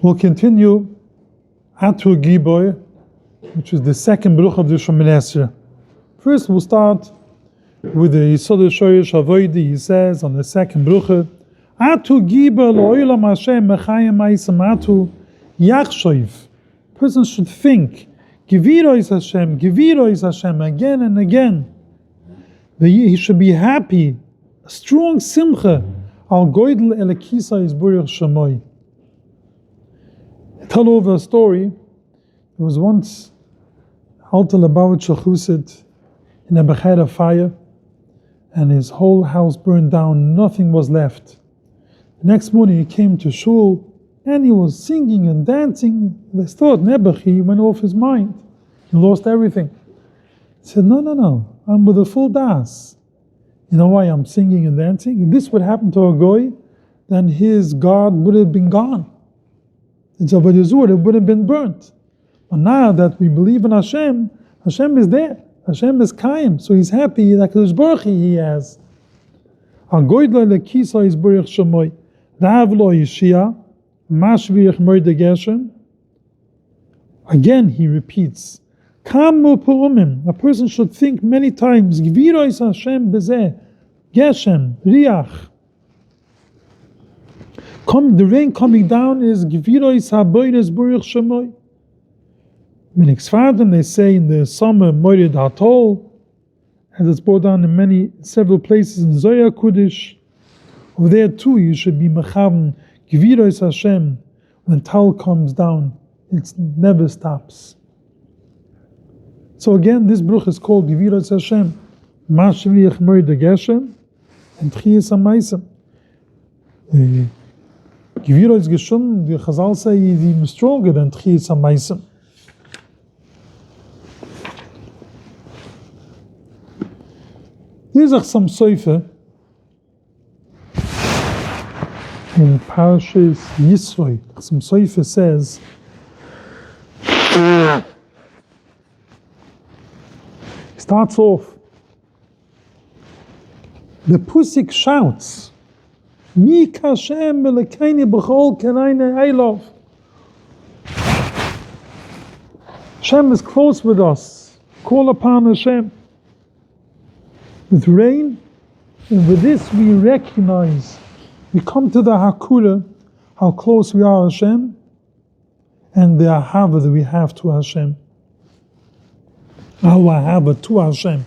We'll continue Atu Giboy, which is the second bruch of the Shemoneh Esrei. First, we'll start with the Yisod Shoyesh Avoidi. He says on the second bruch, Atu Giboy lo'olam Hashem mechayim ma'isam atu yachshoiv. Person should think, Geviro is Hashem, again and again. He should be happy, a strong simcha. Al goydel elekisa is burich shamoy. Tell over a story. There was once Alter Lubavitcher Chusid in a Bechera fire, and his whole house burned down. Nothing was left. The next morning he came to shul, and he was singing and dancing. They thought Nebuch, he went off his mind. He lost everything. He said, No, I'm with a full das. You know why I'm singing and dancing? If this would happen to a goy, then his God would have been gone. It's a Avodah, it would have been burnt. But now that we believe in Hashem, Hashem is there. Hashem is Kaim, so he's happy that Kadosh Baruch he has. is Baruch Shemoy. Rav lo Yeshia, Mashviach Moide Geshem. Again he repeats, Kamu Purumim. A person should think many times, Gviro is Hashem Bezeh, Geshem, Riach. The rain coming down is Gviro is Haboynes Baruch Shemoy. Minixfardim, they say in the summer, Moirid Hatol, as it's brought down in several places in Zoya Kudish. Over there too, you should be Mechavan, Gviro is Hashem. When Tal comes down, it never stops. So again, this bruch is called Gviro is Hashem, Mashriach Moed Geshem, and Tchiyas HaMaisem. Gviro is Geshem, the Chazal say, is even stronger than Tchiyas HaMaisem. There's some Soifer in Parashas Yisroi. Some Soifer says, starts off, the Pusik shouts, Mi kashem melekaini b'chol kenayne eilov. Hashem is close with us. Call upon Hashem. With rain, and with this we recognize, we come to the Hakura, how close we are to Hashem, and the Ahava that we have to Hashem. Our Ahava to Hashem.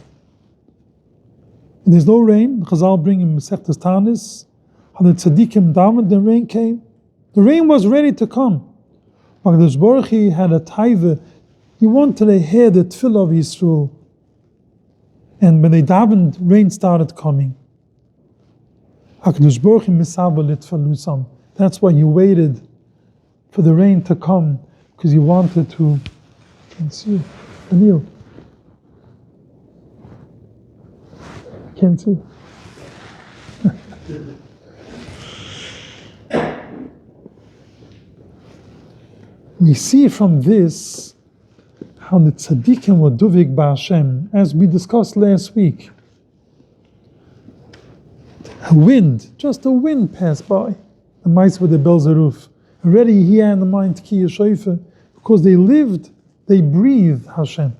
There's no rain. Chazal bring in Masechtas Tanis, how the tzaddikim davened, the rain came. The rain was ready to come. But Kadosh Baruch Hu had a taiva. He wanted to hear the tefilos of Yisrael. And when they davened, rain started coming. HaKadosh Baruch Hu misava litfalusam. That's why he waited for the rain to come, because he wanted to. Can't see. Anil. Can't see. We see from this how the tzaddikim were duvik ba'Hashem, as we discussed last week. A wind, just a wind passed by. The mice with the bells of roof. Already he had in the mind ki yeshoifer, because they breathed Hashem.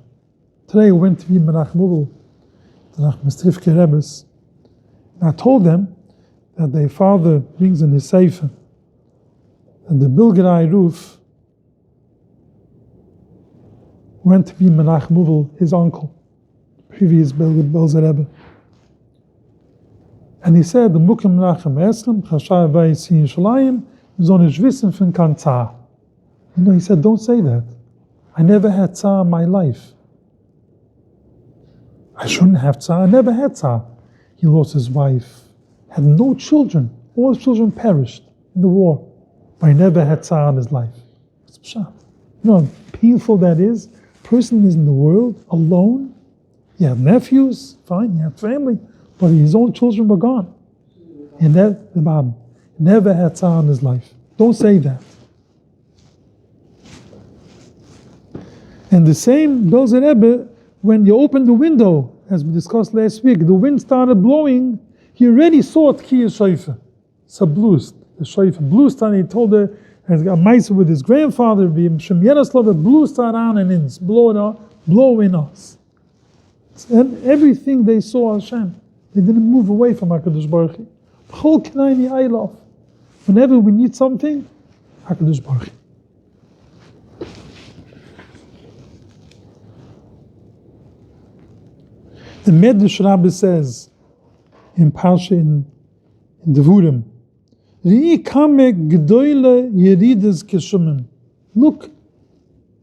Today I went to be Menach Mubel, the Mistrifke Rebbe's, and I told them that their father brings in his sefer that the Bilgerai roof went to be Menach Mubel, his uncle, previous Belzer Rebbe. And he said, the Mukim Menachem Eslam, Chashai Vayis Yishalayim, is on his Wissen von Kantzah. He said, don't say that. I never had tzah in my life. I shouldn't have tzah. I never had tzah. He lost his wife, had no children. All his children perished in the war. But he never had tzah in his life. It's pshat. You know how painful that is? A person is in the world alone. He had nephews, fine, he had family, but his own children were gone. And that, the Bible, never had tzah in his life. Don't say that. And the same Belzer Rebbe, when you opened the window, as we discussed last week, the wind started blowing, he already saw Tkiyah Shofar. So blues, the Shofar. Blues, and he told her, has got mice with his grandfather, it blew Saran and ins, blow in us. And everything they saw Hashem. They didn't move away from HaKadosh Baruch Hu. Whenever we need something, HaKadosh Baruch Hu. The Medrash Rabbah says in Parsha in Devurim, look,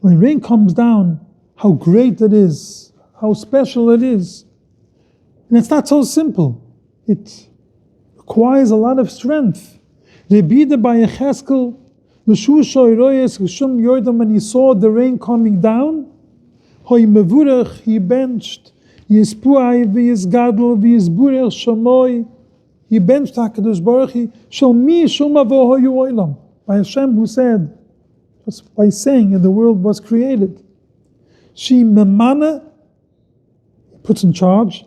when rain comes down, how great it is, how special it is. And it's not so simple. It requires a lot of strength. Rebida by Yecheskel, when he saw the rain coming down, he benched, he benched HaKadosh Baruch Hu, by Hashem who said, just by saying, and the world was created. She memana, puts in charge,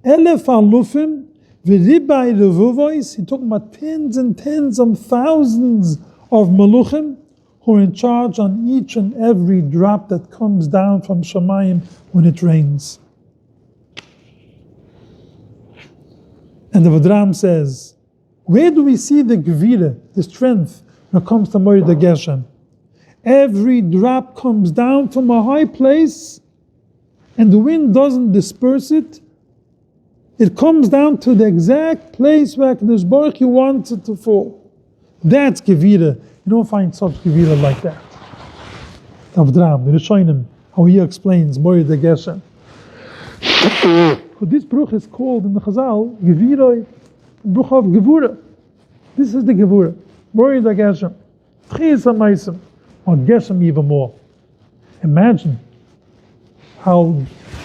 elef alufim, v'ribai revuvois, he's talking about tens and tens of thousands of maluchim, who are in charge on each and every drop that comes down from Shamayim when it rains. And the Vadram says, where do we see the gevira, the strength, when it comes to Moed HaGeshem? Every drop comes down from a high place, and the wind doesn't disperse it. It comes down to the exact place where HaKadosh Baruch Hu wants it to fall. That's gevira. You don't find such gevira like that. The Vadram, the Rishonim, how he explains Moed HaGeshem. This bruch is called in the Chazal, Geviroi, bruch of Gevura. This is the Gevura. Moed HaGeshem. Tchias HaMaisim. Or Geshem even more. Imagine how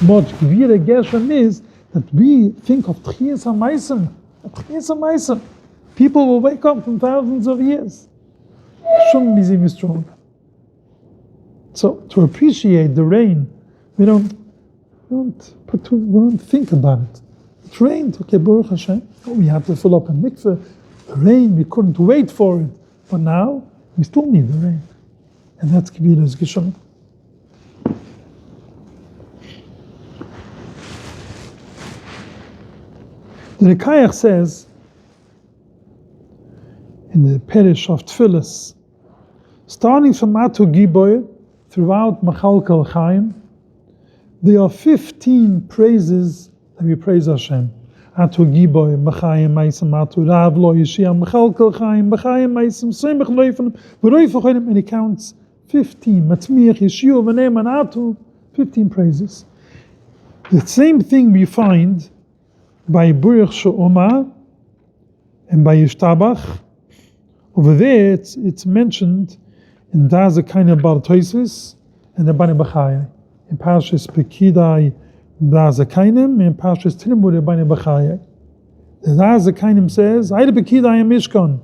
much Gevira Geshem is that we think of Tchias HaMaisim. Tchias HaMaisim. People will wake up from thousands of years. Shum Mizim is strong. So to appreciate the rain, we don't think about it. It rained, okay, Baruch Hashem. Oh, we had to fill up a mikveh. The rain, we couldn't wait for it. But now, we still need the rain. And that's Gevira's Geshem. The Rekayach says, in the parish of tefilos, starting from Atu Giboy, throughout Machalkel Chaim, there are 15 praises that we praise Hashem. Atu Giboy, Machayim Maisam, Atu Rav Lo Yeshia, Machalkel Chaim, Machayim Maisam, Semech Loifen, V'Roifachonim, and he counts 15. Matzmiach, Yeshua, V'Neim, and Atu, 15 praises. The same thing we find by Baruch She'omah and by Yishtabach. Over there, it's mentioned in Daza Kaina Bar Toisis and the Bani Bachaya. In Parshas Pekidai Daza Kainim, and Parshas Trimur Bani Bachaya. The Daza Kainim says, Aida Pekidai Mishkan.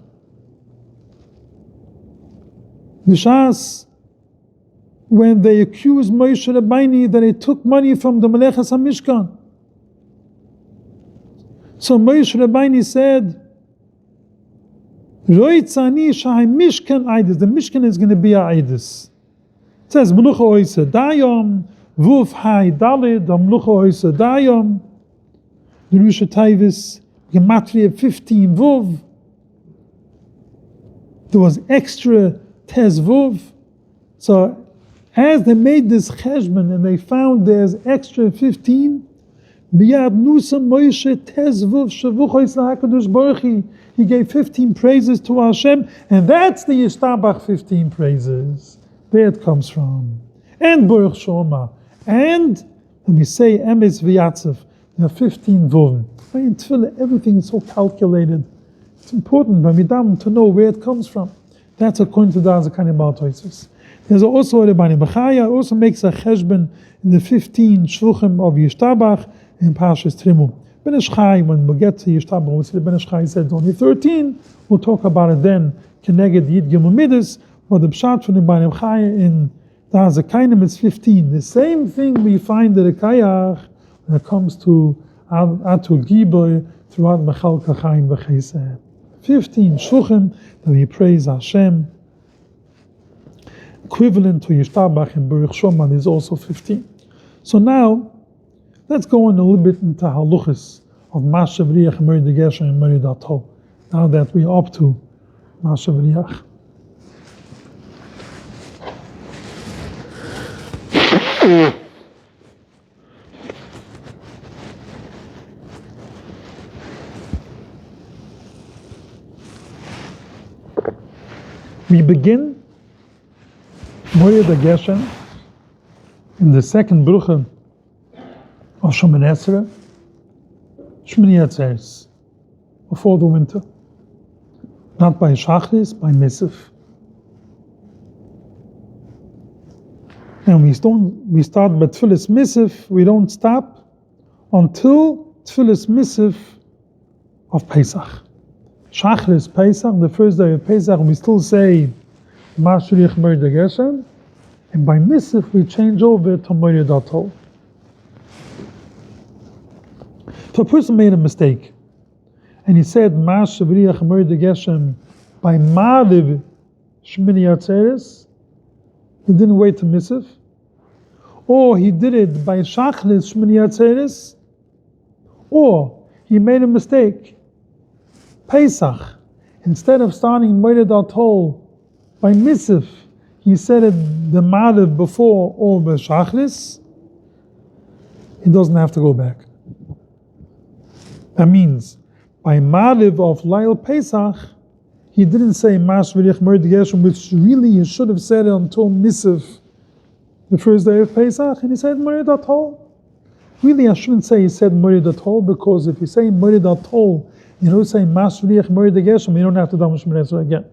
Nishas, when they accused Moshe Rabbeinu that he took money from the Melechas HaMishkan. So Moshe Rabbeinu said, the Mishkan is going to be a Eidus. It says, Melucha Oisa Dayom, Vuf Hai Dalid, Melucha Oisa Dayom, the Rusha Taivis, Gematria 15 Vuv. There was extra Tez Vuv. So, as they made this cheshbon and they found there's extra 15, Biyad Nusa Moshe Tez Vuv Shavuchois LaHakadosh Baruch Hu. He gave 15 praises to Hashem, and that's the Yishtabach 15 praises. There it comes from. And Baruch She'omah. And when we say Emes V'Yatzev, there are 15 Vuvim. In Tefillah, everything is so calculated. It's important by Midam to know where it comes from. That's according to the Azakani Baal Toisus. There's also a Bani Bachaya, also makes a cheshbon in the 15 Shvuchim of Yishtabach in Parshas Trimum. Ben Ish Chai, when we get to Yishtabach, we'll see that Ben Ish Chai said only 13. We'll talk about it then. Keneged Yid Gimel Midas, but the Pshat from the Bani Chai in the Hazakainim is 15. The same thing we find in the Kayach when it comes to Atul Giboy throughout Mechal Kachayim V'Chesed. 15 Shuchim that we praise Hashem. equivalent to Yishtabach and Baruch Shoman is also 15. So now, let's go in a little bit into haluchas of Mashav Riach, Merid Geshem, and Merid Atol. Now that we're up to Mashav Riach. We begin Moed Geshem in the second brucha of Shemini Esrei, Shemini Atzeres, before the winter. Not by Shachris, by Misif. And we start by tefilos Misif, we don't stop until tefilos Misif of Pesach. Shachris Pesach, the first day of Pesach, we still say Mashriach Merid Geshem, and by Misif we change over to Merid Atol. If a person made a mistake, and he said Mashriach Merid Geshem by Ma'ariv Shemini Atzeres, he didn't wait to Misif, or he did it by Shachris Shemini Atzeres, or he made a mistake. Pesach, instead of starting Merid Atol by Misif, he said it the Ma'ariv before or by Shachris, he doesn't have to go back. That means, by Ma'ariv of Lail Pesach, he didn't say Mashvirich Merid Geshem, which really he should have said it until Misif, the first day of Pesach, and he said Merid Atol. Really, I shouldn't say he said Merid Atol, because if you say Merid Atol, you don't say Mashvirich Merid Geshem, you don't have to do Shemini Esrei again.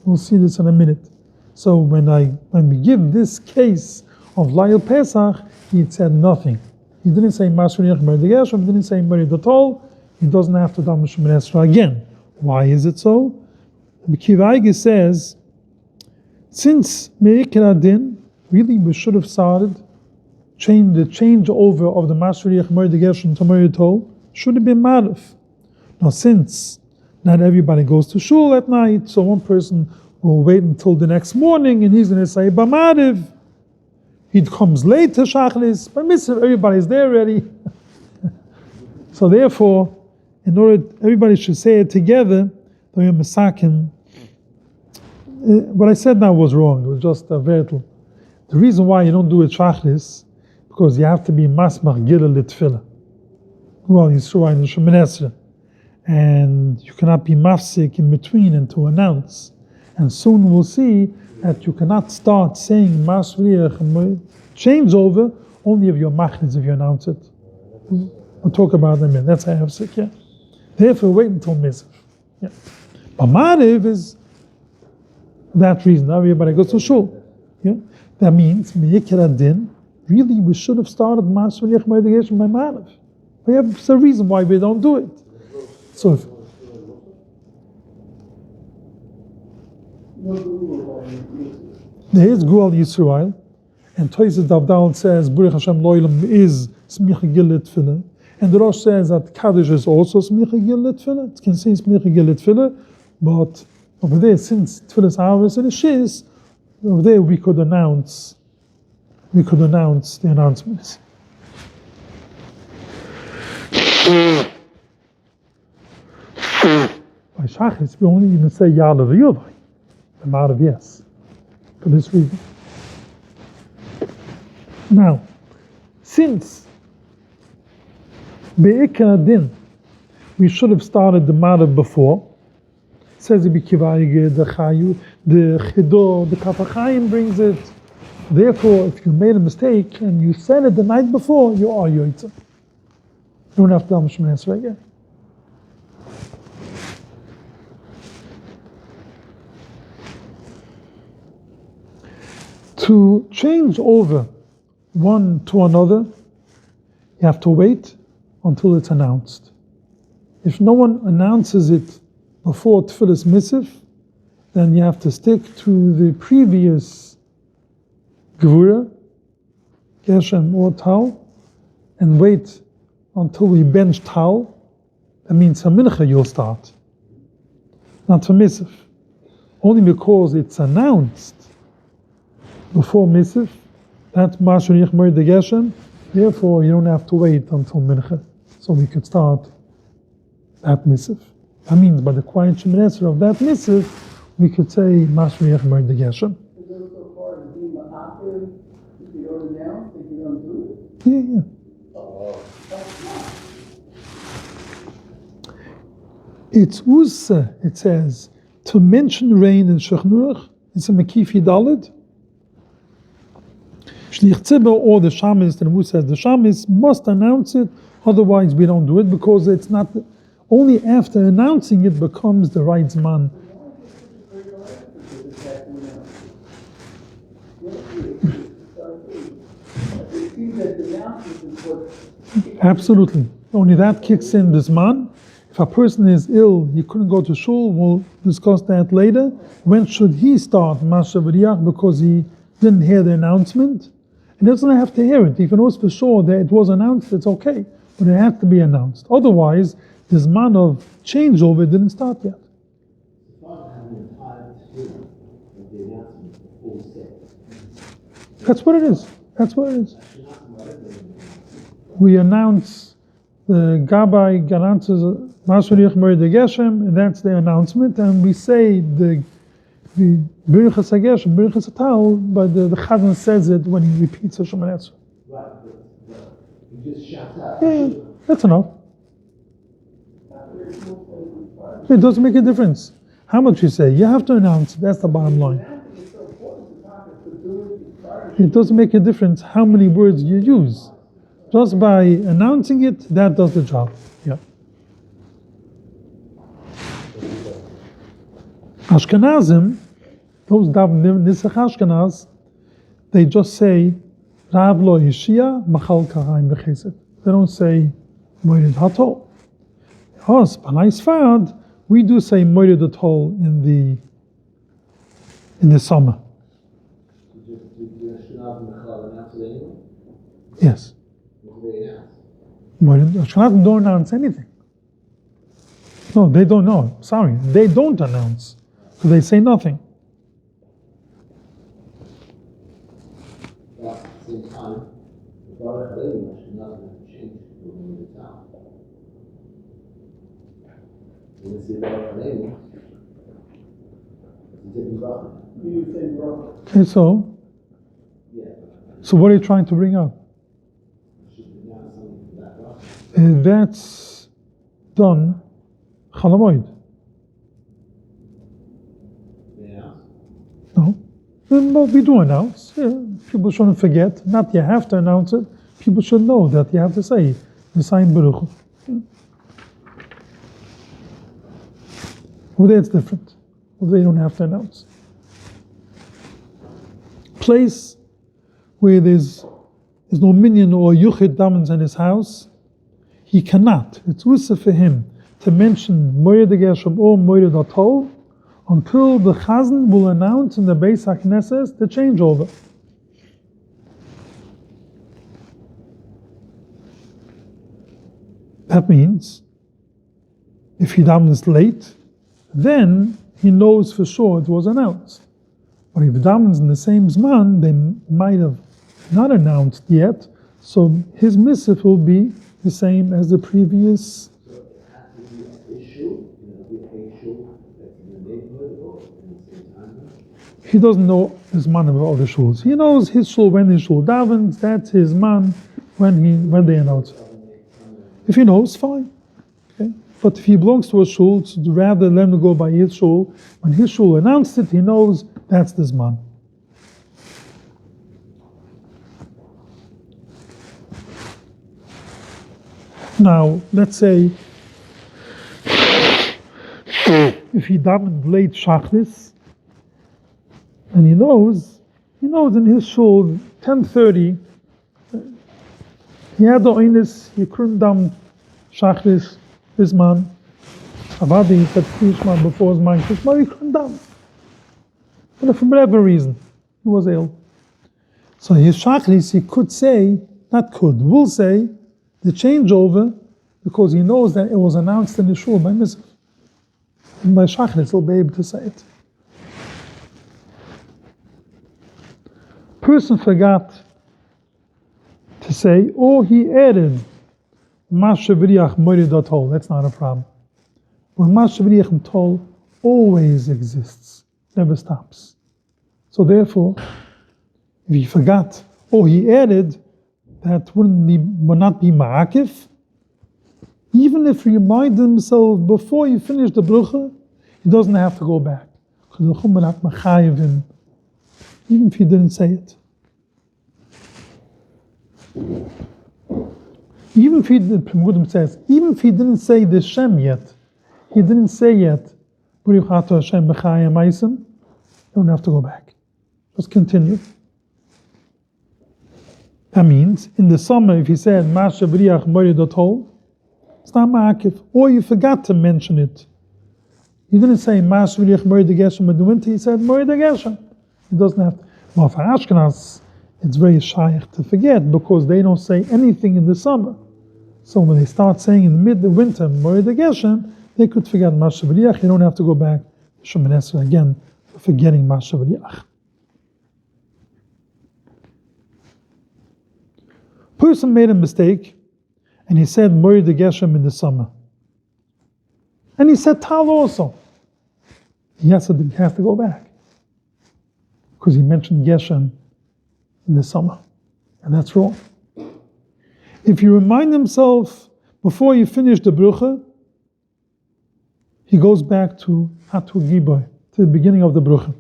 We'll see this in a minute. So when we give this case of Lail Pesach, he said nothing. He didn't say Mashvirich Merid Geshem, he didn't say Merid Atol. He doesn't have to do Shemini Esrei again. Why is it so? Kivaigi says, since Me'ikar Adin, really we should have started the change over of the Mashvirich Merid Geshem to Merid Atol should have been Ma'ariv. Now, since not everybody goes to shul at night, so one person will wait until the next morning and he's going to say B'Ma'ariv. He comes late to Shachris, but everybody's there already. So therefore, in order everybody should say it together, what I said now was wrong. It was just a vertical. The reason why you don't do it Shachris, because you have to be masmach gila litfila. Well, Yisroel in Shemini Esrei. And you cannot be mafsik in between and to announce. And soon we'll see that you cannot start saying Mashriach changeover only if you're machlis, if you announce it. We'll talk about it in a minute. That's hafsik, yeah. Therefore, wait until Misif. Yeah. But Ma'ariv is that reason. Now everybody goes to shul. Yeah. That means Me'ikar Adin. Really, we should have started Mashriach Merid Geshem by Ma'ariv. We have a reason why we don't do it. So there is Gual Yisrael, and Toyses Davdal says Baruch Hashem Loilam is Smicha Gil Litfila, and the Rosh says that Kaddish is also Smicha Gil Litfila. It can say Smicha Gil Litfila, but over there, since Tfilas Avos and Shiz, over there we could announce the announcements. By Shachris, we only even say Ya'alav Yodai. The Ma'ariv, yes. For this reason. Now, since Be'ikar Adin, we should have started the Ma'ariv before. It says the Bikivaige, the Chayu, the Chido, the Kafachayim brings it. Therefore, if you made a mistake and you said it the night before, you are Yoitza. You don't have to do Shemini Esrei again. To change over one to another, you have to wait until it's announced. If no one announces it before tefilos Misif, then you have to stick to the previous Gevura, Geshem or Tal, and wait until we bench Tal. That means for Mincha you'll start, not for Misif. Only because it's announced before Misif, that's Mashrich Moed Geshem. Therefore, you don't have to wait until Mincha. So we could start that Misif. That means by the quiet Shemoneh Esrei of that Misif, we could say Mashrich Moed Geshem. Yeah. It's Usa, it says, to mention rain in Shechnuach, it's a Mekifi Daled. Shlich Tzibur or the Shamis, the Rebbe says the Shamis must announce it, otherwise we don't do it, because it's not, only after announcing it becomes the right Zman. Absolutely. Only that kicks in this man. If a person is ill, he couldn't go to shul, we'll discuss that later. When should he start Masha V'riyach? Because he didn't hear the announcement. He doesn't have to hear it. If he knows for sure that it was announced, it's okay. But it had to be announced. Otherwise, this man of changeover didn't start yet. That's what it is. That's what it is. We announce the Gabbai announces Mashrich Moed Geshem, and that's the announcement, and we say the Birchas HaGeshem, Birchas HaTal, but the Chazan says it when he repeats the Shemoneh Esrei. Right, but you just shut up. Yeah, that's enough. It doesn't make a difference how much you say. You have to announce it. That's the bottom line. It doesn't make a difference how many words you use. Just by announcing it, that does the job. Yeah. Ashkenazim, those daven Nisach Ashkenaz, they just say Rav lo Yishia Machal Kahayim B'Chesed. They don't say Moed Hatol. Us, B'nai Sfard, we do say Moed Hatol in the summer. Yes. Ashkenazim don't announce anything. No, they don't know. Sorry, they don't announce. So they say nothing. But at the same time, the Baruch Aleinu Ashkenazim change within the town. When you say Baruch Aleinu, it's a different Baruch. Okay, so what are you trying to bring up? That's done Chalamoid. No. But we do announce. Yeah. People shouldn't forget. Not you have to announce it. People should know that you have to say the sign Baruch. Yeah. Over there it's different. Over there you don't have to announce. Place where there's no minion or yuchid damens in his house, he cannot. It's usa for him to mention Moed Geshem or Moed Hatol until the Chazan will announce in the Beis HaKnesses the changeover. That means if he davens late, then he knows for sure it was announced. But if davens in the same Zman, they might have not announced yet, so his mitzvah will be the same as the previous. So it has to be an issue, that's in the neighborhood or in the same time. He doesn't know his man of all the shuls. He knows his shul when his shul davens. That's his man when they announce it. If he knows, fine. Okay, but if he belongs to a shul, so rather let him go by his shul. When his shul announced it, he knows that's this man. Now, let's say if he davened late Shachris, and he knows in his shul 10:30, he had the oinus, he couldn't daven Shachris, this man. Avadi, he said Krishma before his mind, Krishma, he couldn't daven. But for whatever reason, he was ill. So his Shachris, he could say, will say, the changeover, because he knows that it was announced in the shul by Mizrach. And by Shachris, he'll be able to say it. person forgot to say, or he added, Mashavriach Moridatol. That's not a problem. But Mashavriach Tol always exists, never stops. So therefore, if he forgot, or he added, that would not be ma'akif. Even if he reminded himself before he finished the brucha, he doesn't have to go back. Even if he didn't say it. Even if he didn't say the Shem yet, he didn't say yet, you don't have to go back. Just continue. That means, in the summer, if he said, Masha B'riach Moridatol, it's not ma'akif. Or you forgot to mention it. You didn't say, Masha B'riach Moridageshem in the winter, he said, Moridageshem. He doesn't have to. Well, for Ashkenaz, it's very shaykh to forget, because they don't say anything in the summer. So when they start saying in the winter, Moridageshem, they could forget Masha B'riach. You don't have to go back to Shemoneh Esrei again for forgetting Masha B'riach. Person made a mistake, and he said Moed Geshem in the summer. And he said Tal also. He has to go back, because he mentioned Geshem in the summer. And that's wrong. If you remind himself before you finish the brucha, he goes back to Atu Giboy, to the beginning of the brucha.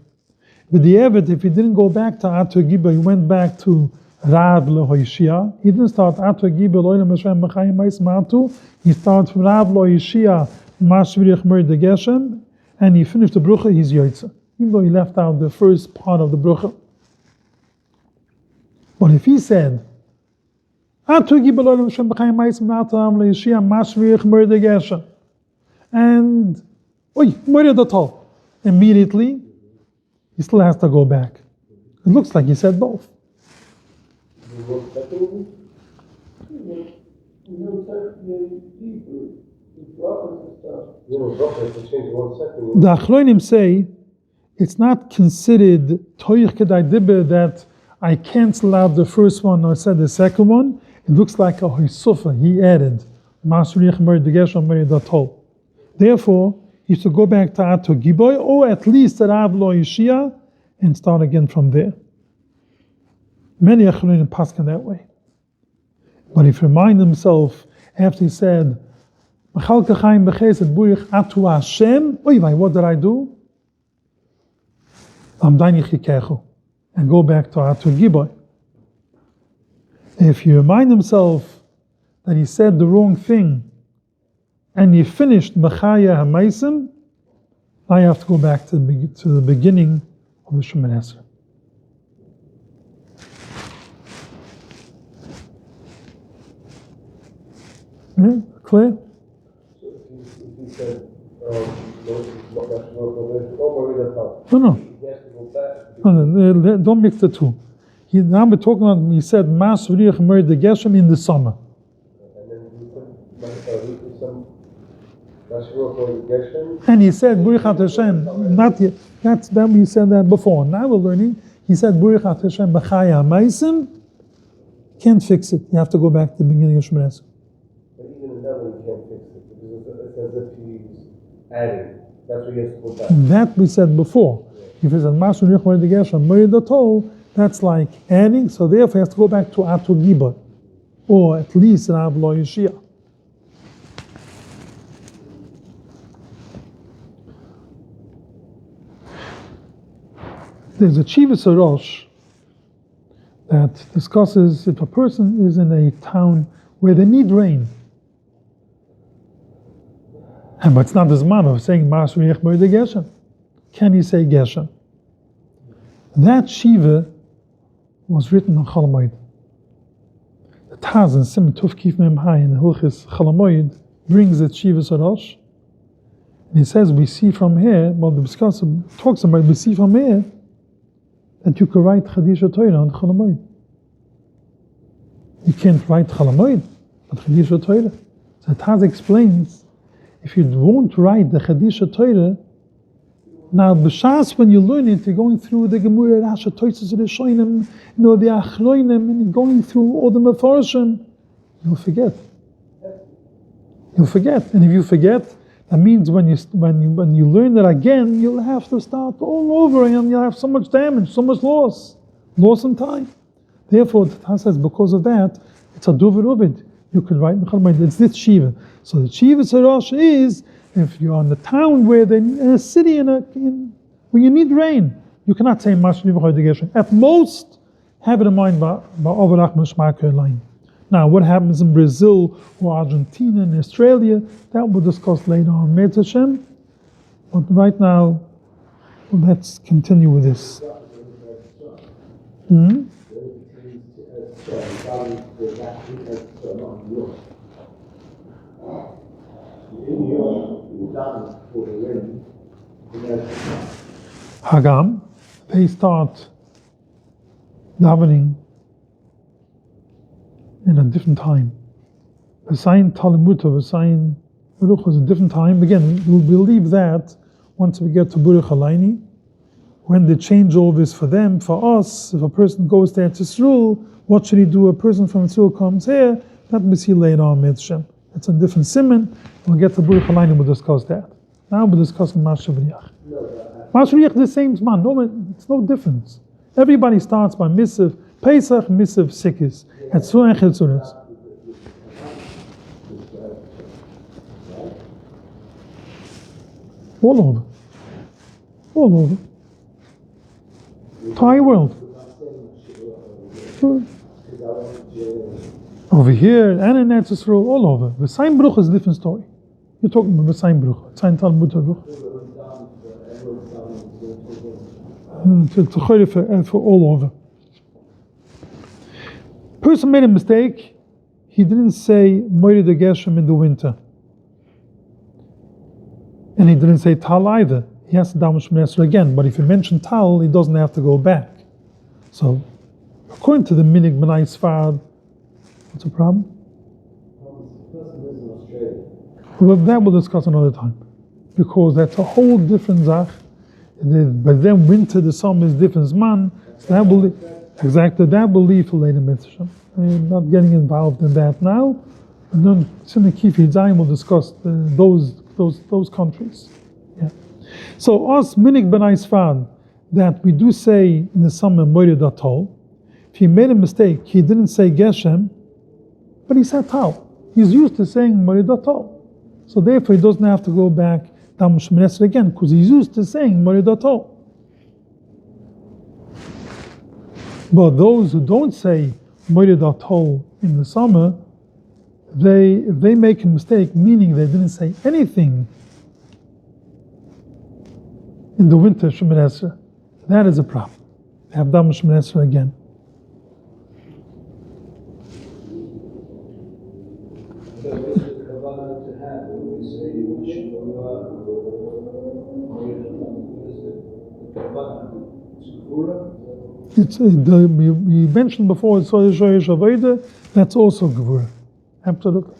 But the Eved, if he didn't go back to Atu Giboy, he went back to Rav Lehoishia. He didn't start Atu Giboy, Loilam Hashem Machayim Mais Matu. He started from Rav Lehoishia, Mashvirich Merid Geshem, and he finished the brucha, he's Yoitza. Even though he left out the first part of the brucha. But if he said, Atu Giboy, Loilam Hashem Machayim Mais Matu, Rav Lehoishia, Mashvirich Merid Geshem, and Moridatol, immediately, he still has to go back. It looks like he said both. The Achronim say it's not considered toich kedai dibber that I cancel out the first one or said the second one. It looks like a hoisufa. He added Masriach Moridageshem Moridatol. Therefore, he should go back to Atu Giboy, or at least to Rav Lo Yishia, and start again from there. Many Achronim paskin that way. But if he remind himself after he said, what did I do? And go back to Atu Giboy. If you remind himself that he said the wrong thing, and you finished Mechaya HaMaisim, now you have to go back to the beginning of the Shemoneh Esrei. Yeah, clear? So if he said, No, don't mix the two. Now we're talking about, he said, Mas V'riach Merid Geshem in the summer. And he said, Burichat Hashem, not yet. That's that we said that before. Now we're learning. He said, Burichat Hashem B'chaya Maisim. Can't fix it. You have to go back to the beginning of Shemoneh Esrei. But even in that one, you can't fix it, because it's as if he's adding. That's what he has to go back. That we said before. If he said, Masu Nich Merid Geshem, Moridatol, that's like adding, so therefore he has to go back to Atu Giboy, or at least Rav Lo Yishia. There's a Chivas Rosh that discusses if a person is in a town where they need rain, but it's not the zman of saying Mas Riech Merid Geshem. Can he say Geshem? That Shiva was written on Chol Hamoed. The Taz in Sim Tuf Kif Mem Hai in Hilchis Chol Hamoed brings the Chivas Rosh, and he says we see from here. Well, the discussion talks about we see from here that you can write Chadisha Torah on Chol Hamoed. You can't write Chol Hamoed, but Chadisha Torah. So Taz explains, if you won't write the Chadisha Torah, Now, b'shas, when you learn it, you're going through the Gemara, Rasha, Toises, Rishonim, the Achroinim, and you're going through all the Mefarshim. You'll forget. You'll forget, and if you forget, that means when you learn it again, you'll have to start all over, and you'll have so much damage, so much loss in time. Therefore, the Taz says, because of that, it's a dover ovid. You could write, it's this shiva. So the shiva sarash is, if you're in the town where in a city when you need rain, you cannot say at most, have it in mind by overach mishmarker line. Now, what happens in Brazil or Argentina and Australia, that we'll discuss later on. Me'ez Hashem. But right now, let's continue with this. Hagam, they start davening in a different time. V'sayin Talamuta, V'sayin Baruch is a different time. Again, we'll believe that once we get to Baruch Halayni, when the changeover is for them. For us, if a person goes there to Yisrael, what should he do? A person from Yisrael comes here, that we see later on, Me'ez Hashem. It's a different simon. We'll get to Baruch Halayni, we'll discuss that. Now we're discussing Mashavriach. Mashavriach the same man, it's no difference. Everybody starts by Misav Pesach, Misav Sikis. At Surah and Chilzunas. All over. Entire world. Over here, and in Eretz Yisrael, all over. V'sayin Baruch is a different story. You're talking about V'sayin Baruch. V'sayin Talmud Baruch. It's for all over. Person made a mistake. He didn't say Moed Geshem in the winter, and he didn't say Tal either. He has to daven Shemini Esrei again. But if you mention Tal, he doesn't have to go back. So, according to the Minig B'nai Sfard, what's the problem? Well, that we'll discuss another time, because that's a whole different zach. But then winter, the summer is different man. So that will that will leave for later mitzvah. I'm not getting involved in that now. And then Simon Kifi Zayin will discuss those countries. Yeah. So us Minig B'nai Sfard, that we do say in the summer Moed Atol. If he made a mistake, he didn't say Geshem, but he said Tal. He's used to saying Moed Atol. So therefore he doesn't have to go back Dam Shemini Esrei again, because he's used to saying Moed Atol. But those who don't say Moed Atol in the summer, if they make a mistake, meaning they didn't say anything in the winter Shemini Esrei, that is a problem. They have Dam Shemini Esrei again. You mentioned before, it's that's also Gevurah. Absolutely.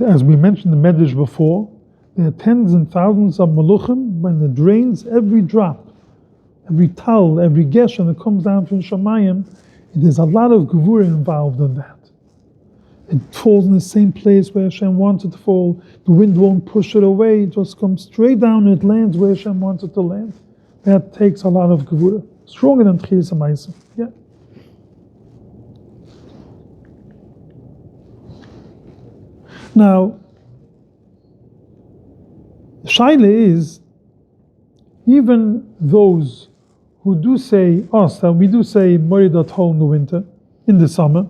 As we mentioned the Medrash before, there are tens and thousands of Maluchim. When it drains, every drop, every tal, every geshem that comes down from Shamayim, there's a lot of Gevurah involved in that. It falls in the same place where Hashem wants it to fall. The wind won't push it away. It just comes straight down and it lands where Hashem wants it to land. That takes a lot of Gevurah. Stronger than Tchias HaMaaseh. Yeah. Now, the Shaila is, even those who do say, us, that we do say Moed Atol in the winter, in the summer,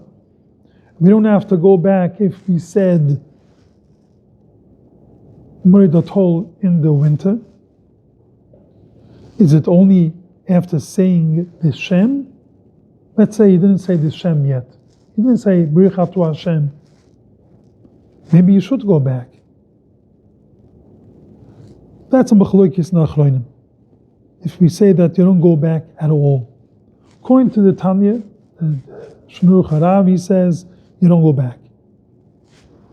we don't have to go back if we said Moed Atol in the winter. Is it only after saying the Shem? Let's say he didn't say the Shem yet. He didn't say B'richatu Hashem. Maybe you should go back. That's a machlokes nachronim. If we say that you don't go back at all. According to the Tanya, Shmuel Haravi says you don't go back.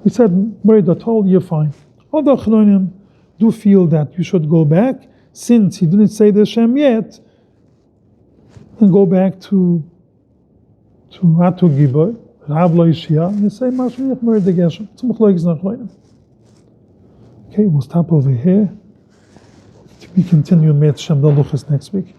He said, Moed Atol, you're fine. Other achronim do feel that you should go back, since he didn't say the Hashem yet, and go back to Atu Gibor, Rav Lo Yishia, and you say, Mashmiach Mer de Geshem, Tzumach Lo Yigz Nachloinim. Okay, we'll stop over here. We continue Met Shem Daluchas next week.